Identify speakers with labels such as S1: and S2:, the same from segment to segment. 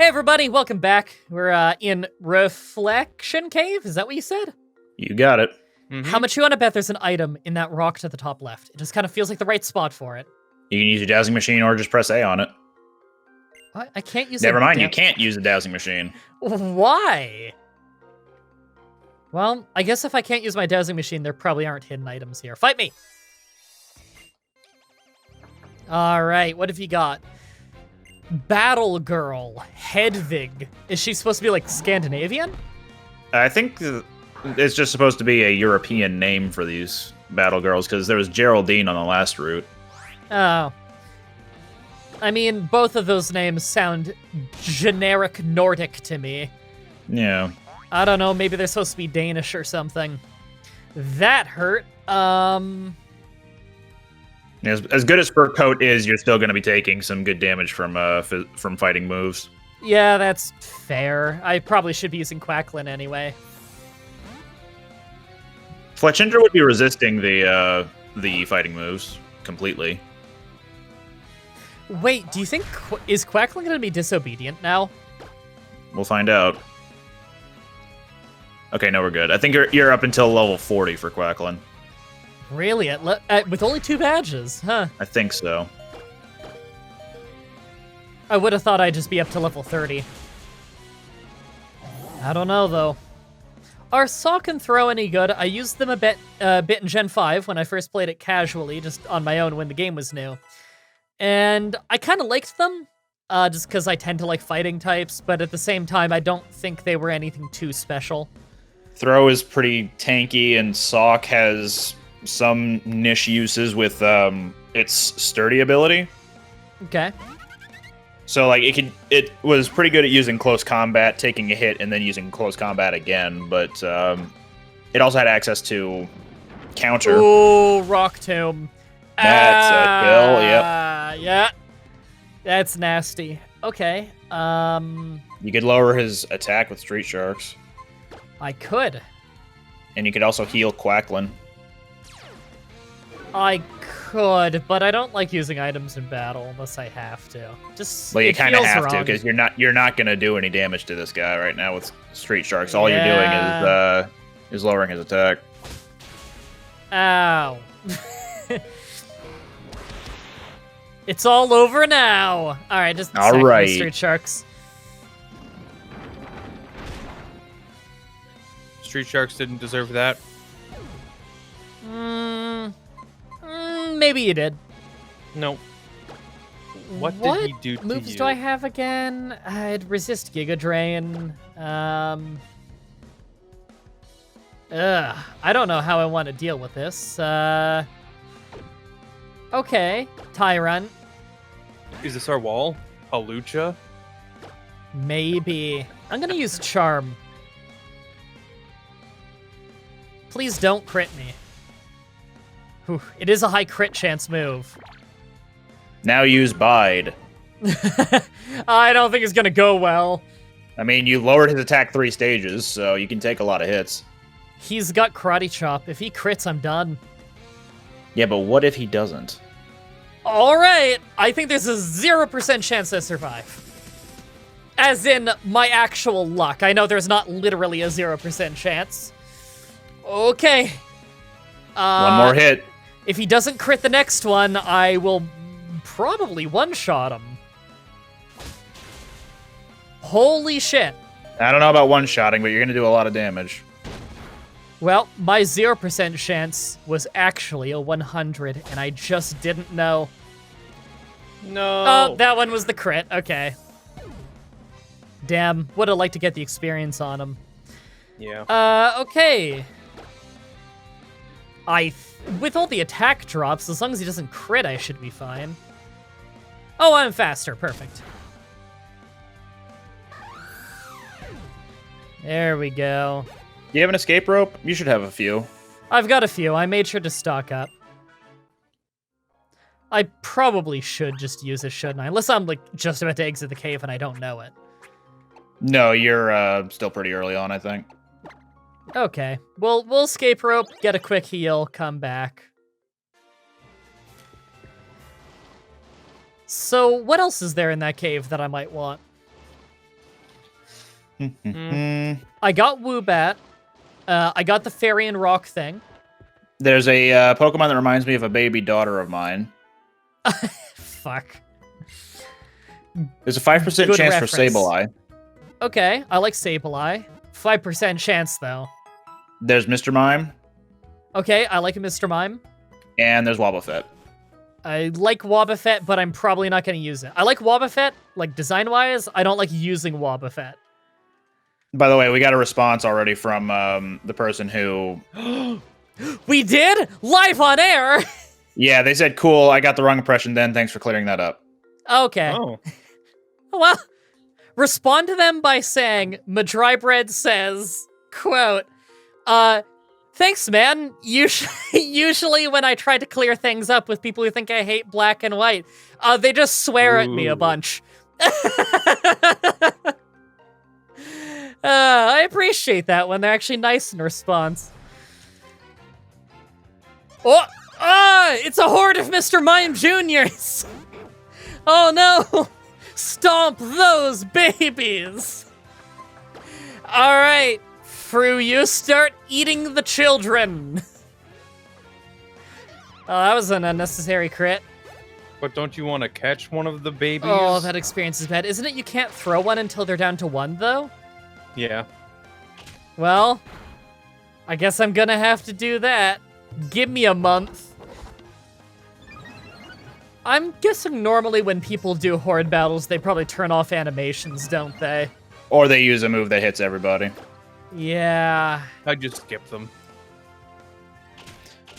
S1: Hey everybody, welcome back. We're in Reflection Cave, is that what you said?
S2: You got it.
S1: How much you want to bet there's an item in that rock to the top left? It just kind of feels like the right spot for it.
S2: You can use your dowsing machine or just press A on it.
S1: I can't use
S2: Never mind, you can't use the dowsing machine.
S1: Why? Well, I guess if I can't use my dowsing machine, there probably aren't hidden items here. Fight me! Alright, what have you got? Battle Girl, Hedvig. Is she supposed to be like Scandinavian?
S2: I think it's just supposed to be a European name for these battle girls, because there was Geraldine on the last route.
S1: Oh. I mean, both of those names sound generic Nordic to me.
S2: Yeah.
S1: I don't know, maybe they're supposed to be Danish or something. That hurt.
S2: As good as Fur Coat is, you're still going to be taking some good damage from fighting moves.
S1: Yeah, that's fair. I probably should be using Quacklin anyway.
S2: Fletchinder would be resisting the fighting moves completely.
S1: Wait, do you think is Quacklin going to be disobedient now?
S2: We'll find out. Okay, no, we're good. I think you're up until level 40 for Quacklin.
S1: Really? With only 2 badges, huh?
S2: I think so.
S1: I would have thought I'd just be up to level 30. I don't know, though. Are Sock and Throw any good? I used them a bit in Gen 5 when I first played it casually, just on my own when the game was new. And I kind of liked them, just because I tend to like fighting types, but at the same time, I don't think they were anything too special.
S2: Throw is pretty tanky, and Sock has some niche uses with its sturdy ability.
S1: Okay.
S2: So like it was pretty good at using close combat, taking a hit, and then using close combat again, but it also had access to counter.
S1: Ooh, Rock Tomb.
S2: That's a kill, yep.
S1: Yeah. That's nasty. Okay.
S2: You could lower his attack with Street Sharks.
S1: I could.
S2: And you could also heal Quacklin.
S1: I could, but I don't like using items in battle unless I have to. Just
S2: well, you kind of have
S1: wrong.
S2: to, because you're not gonna do any damage to this guy right now with Street Sharks. All you're doing is lowering his attack.
S1: Ow. It's all over now. All right, just
S2: all right.
S1: Street Sharks.
S3: Street Sharks didn't deserve that.
S1: Maybe you did.
S3: No. What did he do to
S1: moves
S3: you?
S1: do I have again? I'd resist Giga Drain. I don't know how I want to deal with this. Okay, Tyrant.
S3: Is this our wall? Halucha?
S1: Maybe. I'm gonna use Charm. Please don't crit me. Whew, it is a high crit chance move.
S2: Now use Bide.
S1: I don't think it's gonna go well.
S2: I mean, you lowered his attack 3 stages, so you can take a lot of hits.
S1: He's got Karate Chop. If he crits, I'm done.
S2: Yeah, but what if he doesn't?
S1: All right, I think there's a 0% chance I survive. As in, my actual luck. I know there's not literally a 0% chance. Okay.
S2: One more hit.
S1: If he doesn't crit the next one, I will probably one-shot him. Holy shit.
S2: I don't know about one-shotting, but you're going to do a lot of damage.
S1: Well, my 0% chance was actually a 100, and I just didn't know.
S3: No.
S1: Oh, that one was the crit. Okay. Damn, would have liked to get the experience on him.
S3: Yeah.
S1: Okay. With all the attack drops, as long as he doesn't crit, I should be fine. Oh, I'm faster. Perfect. There we go.
S2: Do you have an escape rope? You should have a few.
S1: I've got a few. I made sure to stock up. I probably should just use it, shouldn't I? Unless I'm, like, just about to exit the cave and I don't know it.
S2: No, you're still pretty early on, I think.
S1: Okay. We'll escape rope, get a quick heal, come back. So what else is there in that cave that I might want? I got Woobat. I got the fairy and rock thing.
S2: There's a Pokemon that reminds me of a baby daughter of mine.
S1: Fuck.
S2: There's a 5%
S1: Good
S2: chance
S1: reference.
S2: for Sableye.
S1: Okay, I like Sableye. 5% chance, though.
S2: There's Mr. Mime.
S1: Okay, I like Mr. Mime.
S2: And there's Wobbuffet.
S1: I like Wobbuffet, but I'm probably not going to use it. I like Wobbuffet, like, design-wise. I don't like using Wobbuffet.
S2: By the way, we got a response already from the person who...
S1: We did? Live on air?
S2: Yeah, they said, cool, I got the wrong impression then. Thanks for clearing that up.
S1: Okay.
S3: Oh.
S1: Well, respond to them by saying, Mah-Dry-Bread says, quote, thanks, man. Usually when I try to clear things up with people who think I hate black and white, they just swear at me a bunch. I appreciate that when they're actually nice in response. It's a horde of Mr. Mime Juniors. Oh no! Stomp those babies! Alright, Fru, you start eating the children. Oh, that was an unnecessary crit.
S3: But don't you want to catch one of the babies?
S1: Oh, that experience is bad. Isn't it you can't throw one until they're down to 1, though?
S3: Yeah.
S1: Well, I guess I'm gonna have to do that. Give me a month. I'm guessing normally when people do horde battles, they probably turn off animations, don't they?
S2: Or they use a move that hits everybody.
S1: Yeah.
S3: I just skip them.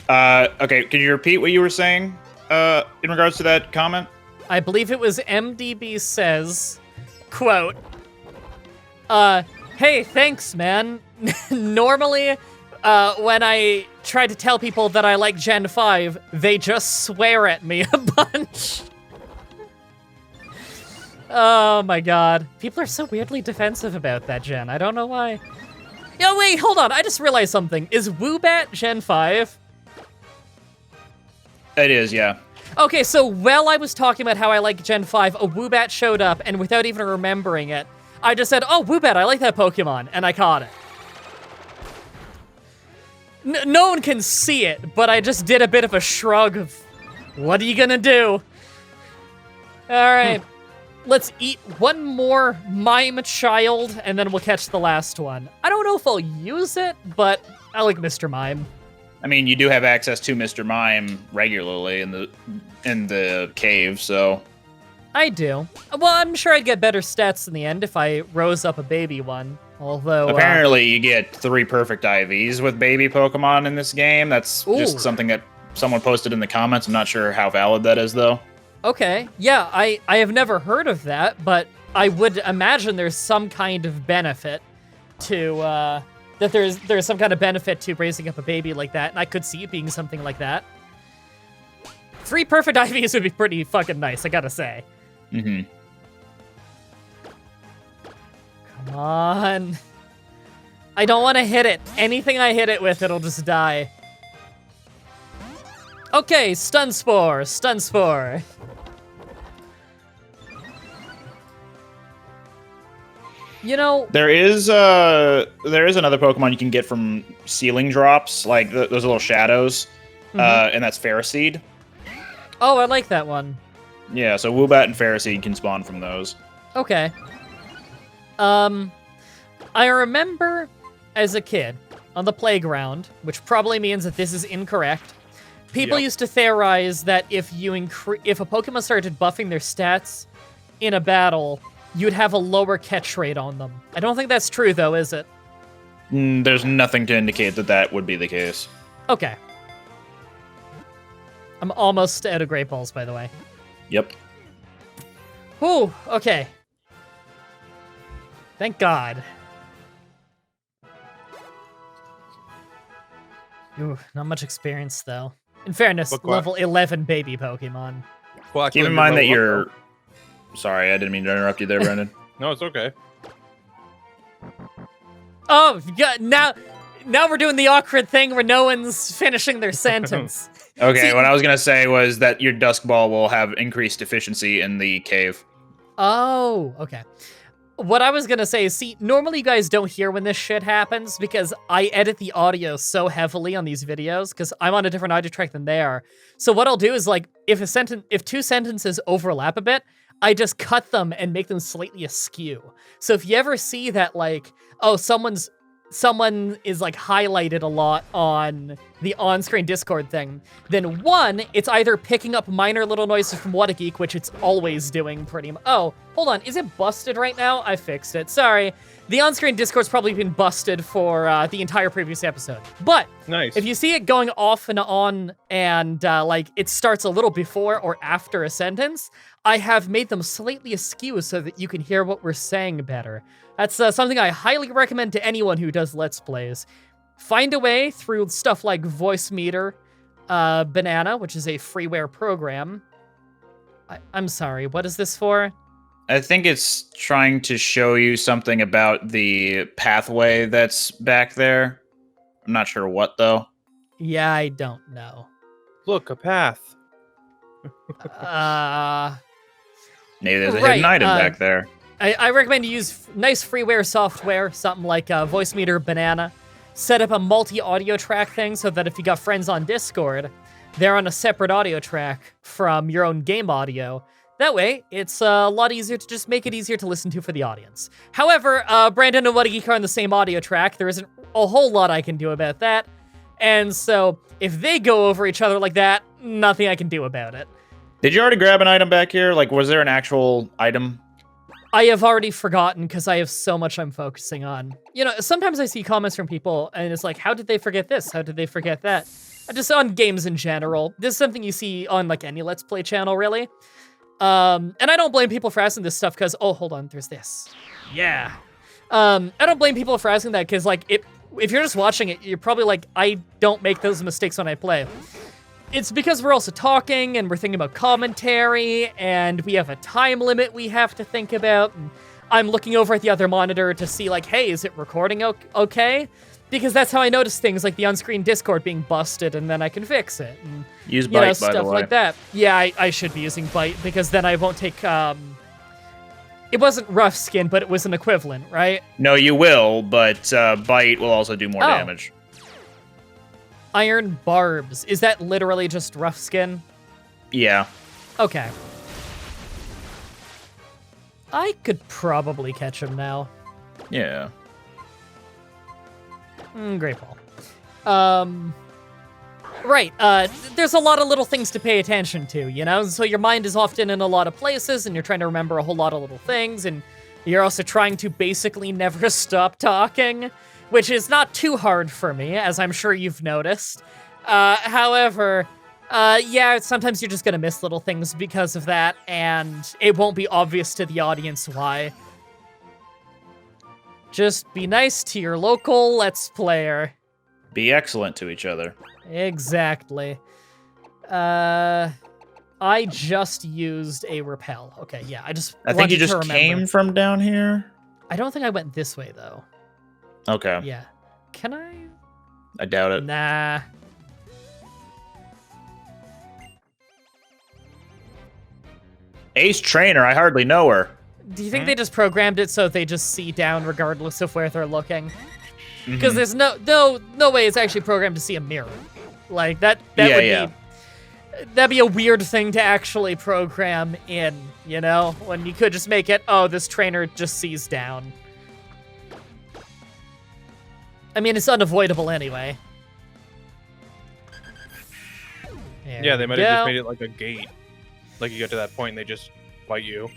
S2: Okay, can you repeat what you were saying in regards to that comment?
S1: I believe it was MDB says, quote, hey, thanks, man. Normally, when I try to tell people that I like Gen 5, they just swear at me a bunch. Oh my god. People are so weirdly defensive about that gen. I don't know why. Yo, wait, hold on. I just realized something. Is Woobat Gen 5?
S2: It is, yeah.
S1: Okay, so while I was talking about how I like Gen 5, a Woobat showed up, and without even remembering it, I just said, oh, Woobat, I like that Pokemon, and I caught it. No one can see it, but I just did a bit of a shrug of, what are you gonna do? Alright, let's eat one more Mime child, and then we'll catch the last one. I don't know if I'll use it, but I like Mr. Mime.
S2: I mean, you do have access to Mr. Mime regularly in the cave, so...
S1: I do. Well, I'm sure I'd get better stats in the end if I rose up a baby one. Although
S2: apparently you get 3 perfect IVs with baby Pokemon in this game. That's just
S1: Ooh.
S2: something that someone posted in the comments. I'm not sure how valid that is, though.
S1: Okay, yeah, I have never heard of that, but I would imagine there's some kind of benefit to, that there's some kind of benefit to raising up a baby like that, and I could see it being something like that. 3 perfect IVs would be pretty fucking nice, I gotta say.
S2: Mm-hmm.
S1: Come on. I don't want to hit it. Anything I hit it with, it'll just die. Okay, Stun Spore, Stun Spore. You know,
S2: There is another Pokemon you can get from ceiling drops, like those little shadows, and that's Ferroseed.
S1: oh, I like that one.
S2: Yeah, so Woobat and Ferroseed can spawn from those.
S1: Okay. I remember as a kid on the playground, which probably means that this is incorrect. People
S3: Yep.
S1: used to theorize that if a Pokemon started buffing their stats in a battle, you'd have a lower catch rate on them. I don't think that's true, though, is it?
S2: There's nothing to indicate that that would be the case.
S1: Okay. I'm almost out of Great Balls, by the way.
S2: Yep.
S1: Whew, okay. Thank God. Ooh, not much experience, though. In fairness,
S3: But
S1: level 11 baby Pokemon.
S3: Quack,
S2: Keep in
S3: when
S2: mind that
S3: level
S2: you're...
S3: up,
S2: Sorry, I didn't mean to interrupt you there, Brendan.
S3: though. No, it's okay.
S1: Oh, yeah, now we're doing the awkward thing where no one's finishing their sentence.
S2: Okay,
S1: See-
S2: what I was going to say was that your Dusk Ball will have increased efficiency in the cave.
S1: Oh, okay. What I was gonna say is, see, normally you guys don't hear when this shit happens because I edit the audio so heavily on these videos because I'm on a different audio track than they are. So what I'll do is like, if two sentences overlap a bit, I just cut them and make them slightly askew. So if you ever see that like, oh, someone is like highlighted a lot on the on-screen Discord thing, then one, it's either picking up minor little noises from Whattageek, which it's always doing pretty much. Oh, hold on, is it busted right now? I fixed it, sorry. The on-screen Discord's probably been busted for the entire previous episode. But
S3: Nice.
S1: if you see it going off and on and like it starts a little before or after a sentence, I have made them slightly askew so that you can hear what we're saying better. That's something I highly recommend to anyone who does Let's Plays. Find a way through stuff like Voice Meter, Banana, which is a freeware program. I'm sorry, what is this for?
S2: I think it's trying to show you something about the pathway that's back there. I'm not sure what, though.
S1: Yeah, I don't know.
S3: Look, a path.
S2: Maybe there's a
S1: Right,
S2: hidden item back there.
S1: I recommend you use nice freeware software, something like Voice Meter, Banana. Set up a multi-audio track thing so that if you got friends on Discord, they're on a separate audio track from your own game audio. That way, it's a lot easier to just make it easier to listen to for the audience. However, Brandon and Whattageek are on the same audio track. There isn't a whole lot I can do about that. And so, if they go over each other like that, nothing I can do about it.
S2: Did you already grab an item back here? Like, was there an actual item?
S1: I have already forgotten because I have so much I'm focusing on. You know, sometimes I see comments from people and it's like, how did they forget this? How did they forget that? Just on games in general. This is something you see on like any Let's Play channel, really. And I don't blame people for asking this stuff because, oh, hold on, there's this. Yeah. I don't blame people for asking that because, like, if you're just watching it, you're probably like, I don't make those mistakes when I play. It's because we're also talking and we're thinking about commentary and we have a time limit we have to think about. And I'm looking over at the other monitor to see like, hey, is it recording okay? Because that's how I notice things like the on-screen Discord being busted and then I can fix it. And,
S2: Use Byte, by the
S1: stuff
S2: way.
S1: like that. Yeah, I should be using Byte because then I won't take, it wasn't rough skin, but it was an equivalent, right?
S2: No, you will, but Byte will also do more damage.
S1: Iron barbs. Is that literally just rough skin?
S2: Yeah.
S1: Okay. I could probably catch him now.
S2: Yeah.
S1: Great ball. Right, there's a lot of little things to pay attention to, you know? So your mind is often in a lot of places, and you're trying to remember a whole lot of little things, and you're also trying to basically never stop talking, which is not too hard for me, as I'm sure you've noticed. However, yeah, sometimes you're just gonna miss little things because of that, and it won't be obvious to the audience why. Just be nice to your local Let's Player.
S2: Be excellent to each other.
S1: Exactly. I just used a repel. Okay, yeah, I
S2: think you just
S1: remember.
S2: came from down here?
S1: I don't think I went this way, though.
S2: Okay.
S1: Yeah. Can I?
S2: I doubt it.
S1: Nah.
S2: Ace Trainer, I hardly know her.
S1: Do you think they just programmed it so they just see down regardless of where they're looking? Because there's no way it's actually programmed to see a mirror. Like that'd be a weird thing to actually program in, you know? When you could just make it, oh, this trainer just sees down. I mean, it's unavoidable anyway.
S3: Yeah, they might have just made it like a gate. Like you get to that point and they just bite you.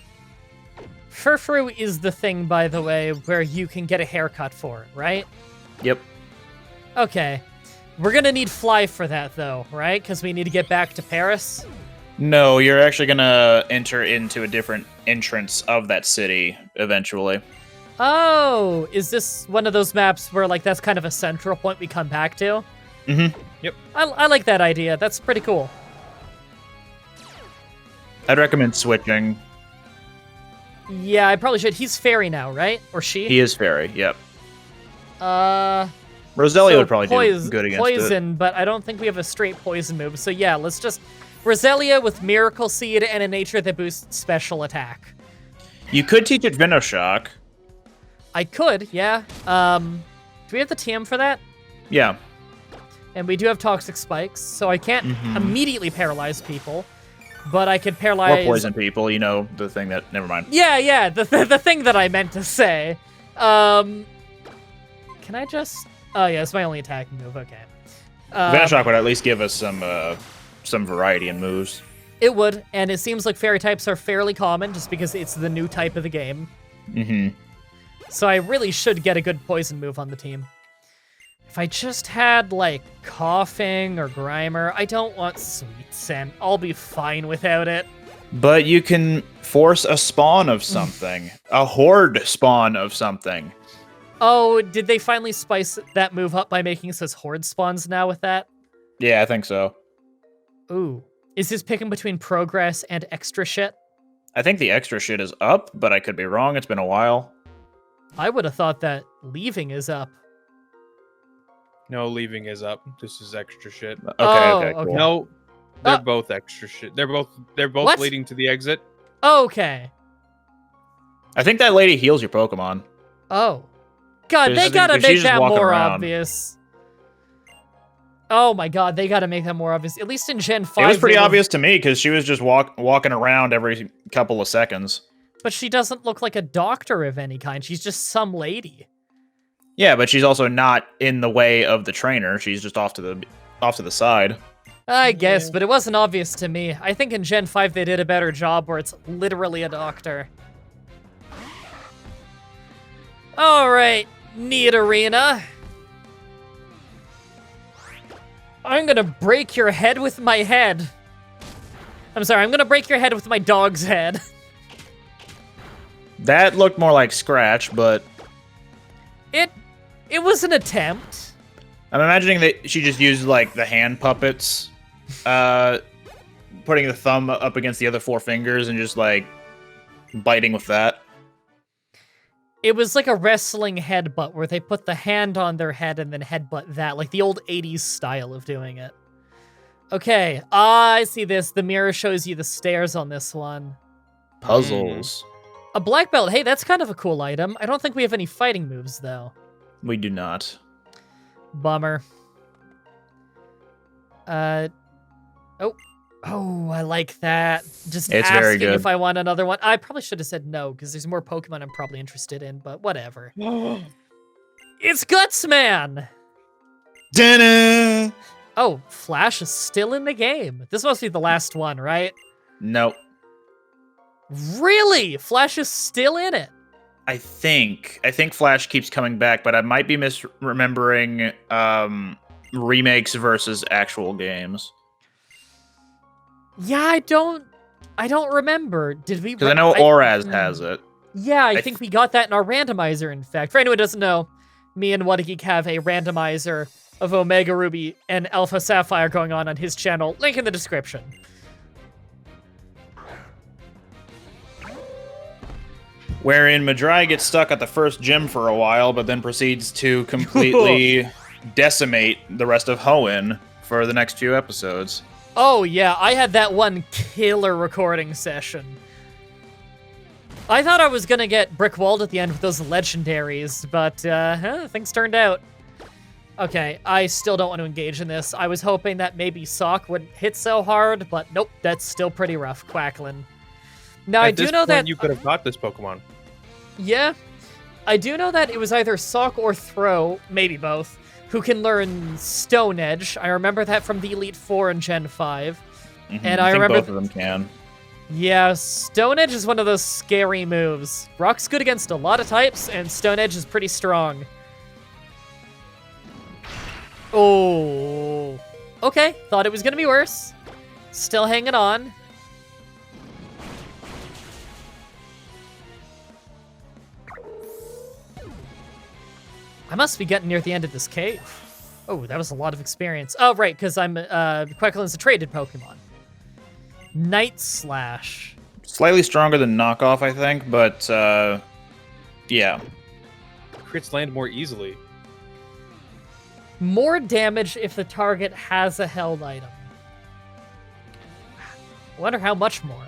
S1: Furfru is the thing, by the way, where you can get a haircut for it, right?
S2: Yep.
S1: Okay. We're gonna need Fly for that, though, right? Because we need to get back to Paris?
S2: No, you're actually gonna enter into a different entrance of that city eventually.
S1: Oh, is this one of those maps where, like, that's kind of a central point we come back to?
S2: Mm-hmm.
S3: Yep.
S1: I like that idea. That's pretty cool.
S2: I'd recommend switching.
S1: Yeah, I probably should. He's fairy now, right? Or she?
S2: He is fairy, yep.
S1: So
S2: Roselia would probably do good against
S1: poison, but I don't think we have a straight poison move. So yeah, let's just... Roselia with Miracle Seed and a nature that boosts special attack.
S2: You could teach it Venoshock.
S1: I could, yeah. Do we have the TM for that?
S2: Yeah.
S1: And we do have toxic spikes, so I can't immediately paralyze people, but I could paralyze...
S2: Or poison people, you know, the thing that... Never mind.
S1: Yeah, the thing that I meant to say. Can I just... Oh, yeah, it's my only attacking move, okay.
S2: Venoshock would at least give us some variety in moves.
S1: It would, and it seems like fairy types are fairly common just because it's the new type of the game. So I really should get a good poison move on the team. If I just had, like, coughing or Grimer, I don't want sweet scent. I'll be fine without it.
S2: But you can force a spawn of something. A horde spawn of something.
S1: Oh, did they finally spice that move up by making it so horde spawns now with that?
S2: Yeah, I think so.
S1: Ooh. Is this picking between progress and extra shit?
S2: I think the extra shit is up, but I could be wrong. It's been a while.
S1: I would have thought that leaving is up.
S3: No, leaving is up. This is extra shit.
S2: Okay, cool.
S3: No, they're both extra shit. They're both
S1: What?
S3: leading to the exit.
S1: Okay.
S2: I think that lady heals your Pokemon.
S1: Oh. God, they gotta make that more obvious. Oh my god, they gotta make that more obvious. At least in Gen 5.
S2: It was pretty obvious to me, because she was just walking around every couple of seconds.
S1: But she doesn't look like a doctor of any kind. She's just some lady.
S2: Yeah, but she's also not in the way of the trainer. She's just off to the side.
S1: I guess, but it wasn't obvious to me. I think in Gen 5 they did a better job where it's literally a doctor. Alright, Neat Arena. I'm gonna break your head with my head. I'm sorry, I'm gonna break your head with my dog's head.
S2: That looked more like Scratch, but...
S1: It was an attempt.
S2: I'm imagining that she just used, like, the hand puppets, putting the thumb up against the other 4 fingers and just, like, biting with that.
S1: It was like a wrestling headbutt where they put the hand on their head and then headbutt that, like the old 80s style of doing it. Okay, I see this. The mirror shows you the stairs on this one.
S2: Puzzles.
S1: A black belt. Hey, that's kind of a cool item. I don't think we have any fighting moves, though.
S2: We do not.
S1: Bummer. Oh, I like that. Just
S2: it's
S1: asking
S2: very good.
S1: if I want another one. I probably should have said no, because there's more Pokemon I'm probably interested in, but whatever. It's Gutsman!
S2: Da-na!
S1: Oh, Flash is still in the game. This must be the last one, right?
S2: Nope.
S1: Really? Flash is still in it?
S2: I think Flash keeps coming back, but I might be misremembering remakes versus actual games.
S1: Yeah, I don't remember. Did we?
S2: Because I know Oraz has it.
S1: Yeah, I think we got that in our randomizer, in fact. For anyone who doesn't know, me and Whattageek have a randomizer of Omega Ruby and Alpha Sapphire going on his channel. Link in the description.
S2: Wherein Mah-Dry gets stuck at the first gym for a while, but then proceeds to completely decimate the rest of Hoenn for the next few episodes.
S1: Oh yeah, I had that one killer recording session. I thought I was gonna get brick-walled at the end with those legendaries, but things turned out. Okay, I still don't want to engage in this. I was hoping that maybe Sock wouldn't hit so hard, but nope, that's still pretty rough, Quacklin. Now, I do know that
S3: you could have caught this Pokemon.
S1: Yeah, I do know that it was either Sock or Throw, maybe both, who can learn Stone Edge. I remember that from the Elite Four in Gen 5. And I
S2: think
S1: remember
S2: both of them can.
S1: Yeah, Stone Edge is one of those scary moves. Rock's good against a lot of types, and Stone Edge is pretty strong. Oh. Okay, thought it was gonna be worse. Still hanging on. I must be getting near the end of this cave. Oh, that was a lot of experience. Oh, right, because Quacklin's a traded Pokemon. Night Slash.
S2: Slightly stronger than Knockoff, I think, but, yeah.
S3: Crits land more easily.
S1: More damage if the target has a held item. I wonder how much more.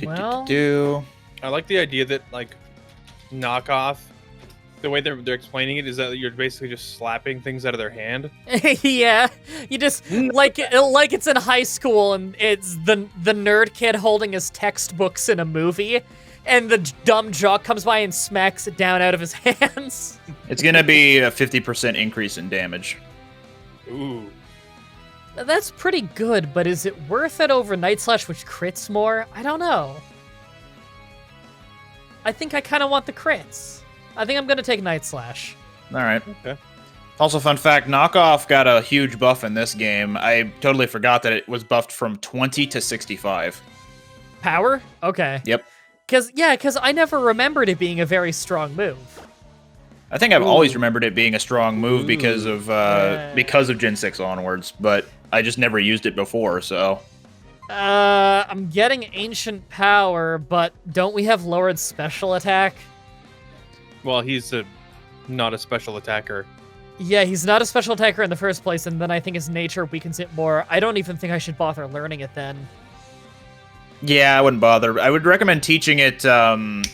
S1: Well,
S3: I like the idea that like knockoff. The way they're explaining it is that you're basically just slapping things out of their hand.
S1: Yeah, you just like it's in high school and it's the nerd kid holding his textbooks in a movie, and the dumb jock comes by and smacks it down out of his hands.
S2: It's gonna be a 50% increase in damage.
S3: Ooh.
S1: That's pretty good, but is it worth it over Night Slash, which crits more? I don't know. I think I kind of want the crits. I think I'm going to take Night Slash.
S2: All right.
S3: Okay.
S2: Also, fun fact, Knockoff got a huge buff in this game. I totally forgot that it was buffed from 20 to 65.
S1: Power? Okay.
S2: Yep.
S1: Because I never remembered it being a very strong move.
S2: I think I've always remembered it being a strong move because of Gen 6 onwards, but I just never used it before, so...
S1: I'm getting Ancient Power, but don't we have lowered special attack?
S3: Well, he's not a special attacker.
S1: Yeah, he's not a special attacker in the first place, and then I think his nature weakens it more. I don't even think I should bother learning it then.
S2: Yeah, I wouldn't bother. I would recommend teaching it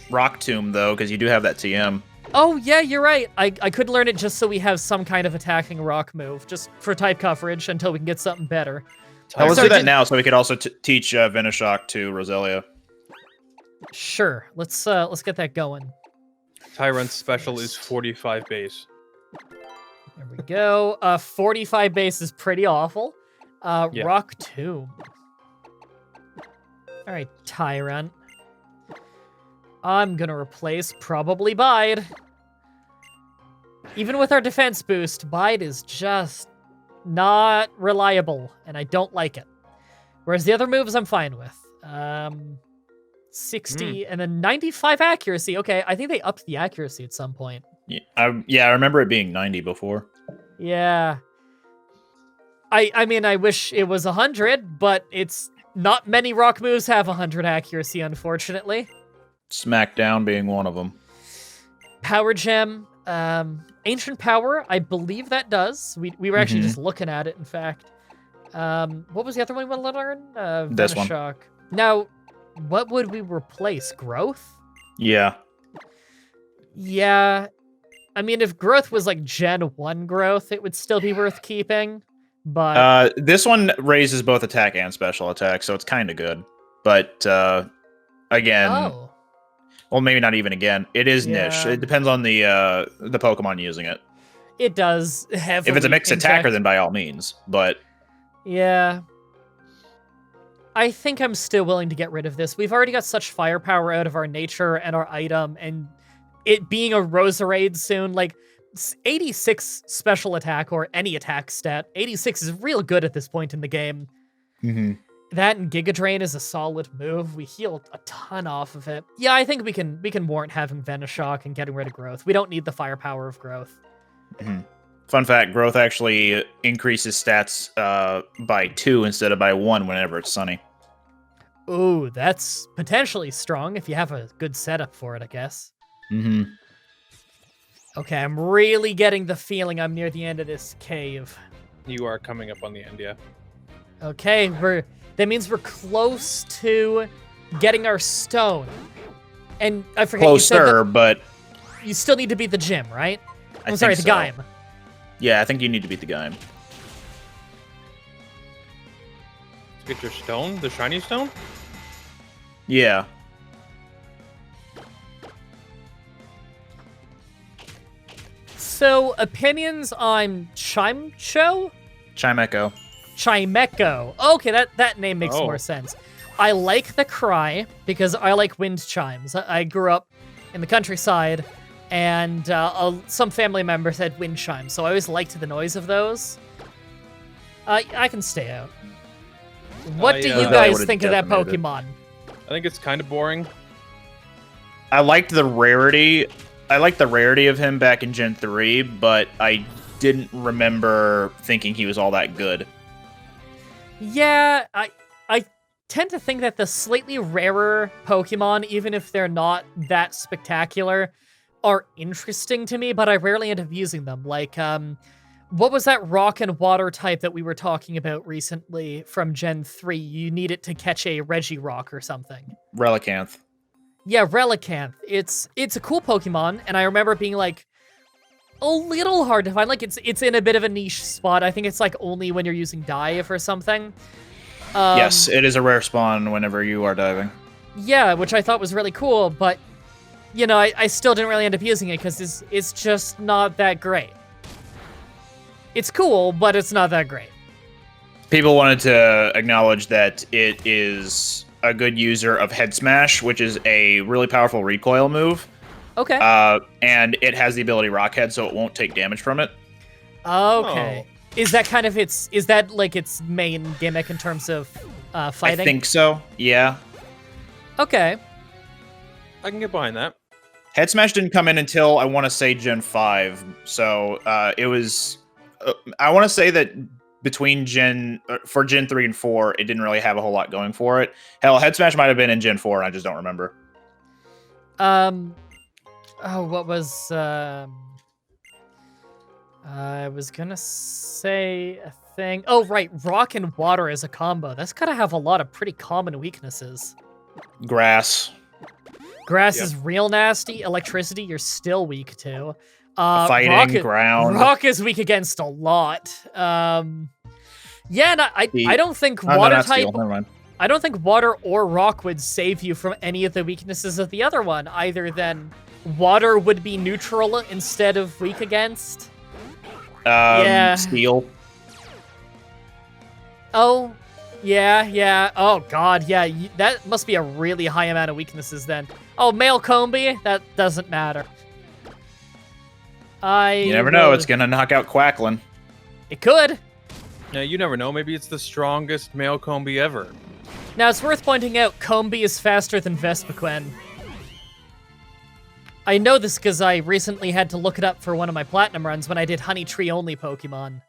S2: Rock Tomb, though, because you do have that TM.
S1: Oh, yeah, you're right. I could learn it just so we have some kind of attacking rock move, just for type coverage until we can get something better.
S2: Let's do that now, so we could also teach Venoshock to Roselia.
S1: Sure, let's get that going.
S3: Tyrant's special is 45 base.
S1: There we go. 45 base is pretty awful.
S3: Yeah.
S1: Rock Tomb. All right, Tyrant. I'm gonna replace probably Bide. Even with our defense boost, Bide is just not reliable, and I don't like it. Whereas the other moves I'm fine with. 60 and then 95 accuracy. Okay, I think they upped the accuracy at some point.
S2: Yeah, I remember it being 90 before.
S1: Yeah. I mean, I wish it was 100, but it's not many rock moves have 100 accuracy, unfortunately.
S2: Smackdown being one of them.
S1: Power Gem. Ancient Power, I believe that does. We were actually just looking at it, in fact. What was the other one we want to learn?
S2: This one.
S1: Venoshock. Now, what would we replace? Growth?
S2: Yeah.
S1: Yeah. I mean, if growth was like Gen 1 growth, it would still be worth keeping. But
S2: this one raises both attack and special attack, so it's kind of good. But again, well, maybe not even again. It is niche. It depends on the Pokemon using it.
S1: It does heavily.
S2: If it's a mixed attacker, then by all means. But
S1: yeah, I think I'm still willing to get rid of this. We've already got such firepower out of our nature and our item, and it being a Roserade soon, like 86 special attack or any attack stat. 86 is real good at this point in the game. That and Giga Drain is a solid move. We heal a ton off of it. Yeah, I think we can warrant having Venoshock and getting rid of growth. We don't need the firepower of growth.
S2: Fun fact, growth actually increases stats by 2 instead of by 1 whenever it's sunny.
S1: Ooh, that's potentially strong if you have a good setup for it, I guess. Okay, I'm really getting the feeling I'm near the end of this cave.
S3: You are coming up on the end, yeah.
S1: Okay, that means we're close to getting our stone. And I forget
S2: Closer, but
S1: you still need to beat the gym, right?
S2: I'm
S1: sorry, the Gaim.
S2: Yeah, I think you need to beat the Gaim.
S3: Get your stone? The shiny stone?
S2: Yeah.
S1: So, opinions on Chimecho?
S2: Chimecho.
S1: Chimecho. Okay, that name makes more sense. I like the cry because I like wind chimes. I grew up in the countryside, and some family members had wind chimes, so I always liked the noise of those. I can stay out. What do you guys think of that Pokemon?
S3: I think it's kind of boring.
S2: I liked the rarity. I liked the rarity of him back in Gen 3, but I didn't remember thinking he was all that good.
S1: Yeah, I tend to think that the slightly rarer Pokemon, even if they're not that spectacular, are interesting to me, but I rarely end up using them. Like, what was that rock and water type that we were talking about recently from Gen 3? You need it to catch a Regirock or something.
S2: Relicanth.
S1: Yeah, Relicanth. It's a cool Pokemon, and I remember it being like a little hard to find. Like it's in a bit of a niche spot. I think it's like only when you're using dive or something.
S2: Yes, it is a rare spawn whenever you are diving.
S1: Yeah, which I thought was really cool, but you know, I still didn't really end up using it because it's just not that great. It's cool, but it's not that great.
S2: People wanted to acknowledge that it is a good user of Head Smash, which is a really powerful recoil move.
S1: Okay.
S2: And it has the ability Rock Head, so it won't take damage from it.
S1: Okay. Is that kind of is that like its main gimmick in terms of fighting?
S2: I think so, yeah.
S1: Okay.
S3: I can get behind that.
S2: Head Smash didn't come in until, I want to say, Gen 5. So it was... I want to say that between for Gen 3 and 4, it didn't really have a whole lot going for it. Hell, Head Smash might have been in Gen 4, and I just don't remember.
S1: Oh, what was... I was gonna say a thing. Oh, right. Rock and water is a combo. That's gotta have a lot of pretty common weaknesses.
S2: Grass.
S1: Grass
S3: Yep.
S1: is real nasty. Electricity, you're still weak to.
S2: Fighting, ground.
S1: Rock is weak against a lot. Yeah, and I don't think
S2: Oh, no,
S1: water
S2: not
S1: type.
S2: steel. Never mind.
S1: I don't think water or rock would save you from any of the weaknesses of the other one, either than water would be neutral instead of weak against. Yeah.
S2: Steel.
S1: Oh, yeah. Oh, God, yeah. That must be a really high amount of weaknesses then. Oh, male Combi? That doesn't matter.
S2: You never know. It's going to knock out Quacklin.
S1: It could.
S3: Yeah, you never know. Maybe it's the strongest male Combi ever.
S1: Now, it's worth pointing out, Combi is faster than Vespiquen. I know this because I recently had to look it up for one of my Platinum runs when I did Honey Tree only Pokemon.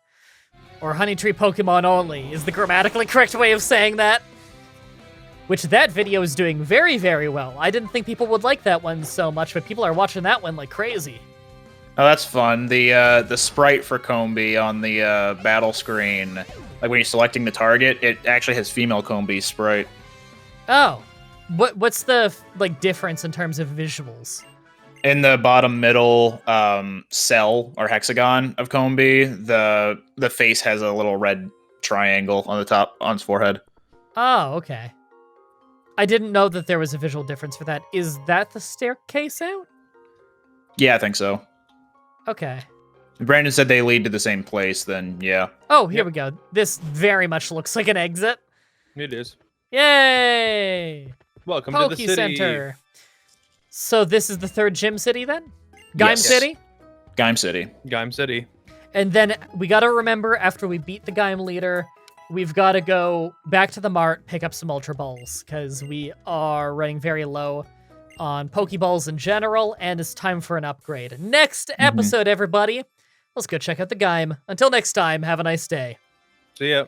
S1: Or Honey Tree Pokemon only is the grammatically correct way of saying that. Which that video is doing very, very well. I didn't think people would like that one so much, but people are watching that one like crazy.
S2: Oh, that's fun. The sprite for Combi on the battle screen, like when you're selecting the target, it actually has female Combi sprite.
S1: Oh. What's the like difference in terms of visuals?
S2: In the bottom middle cell or hexagon of Combi, the face has a little red triangle on the top on its forehead.
S1: Oh, okay. I didn't know that there was a visual difference for that. Is that the staircase out?
S2: Yeah, I think so.
S1: Okay.
S2: If Brandon said they lead to the same place, then yeah.
S1: Oh, here we go. This very much looks like an exit.
S3: It is.
S1: Yay!
S3: Welcome
S1: Poke
S3: to the city.
S1: Center. So this is the third gym city then? Gaim
S2: Yes.
S1: City?
S2: Gaim City.
S3: Gaim City.
S1: And then we gotta remember, after we beat the Gaim leader, we've gotta go back to the mart, pick up some Ultra Balls, because we are running very low on Pokeballs in general, and it's time for an upgrade. Next episode, everybody, let's go check out the Gaim. Until next time, have a nice day.
S3: See ya.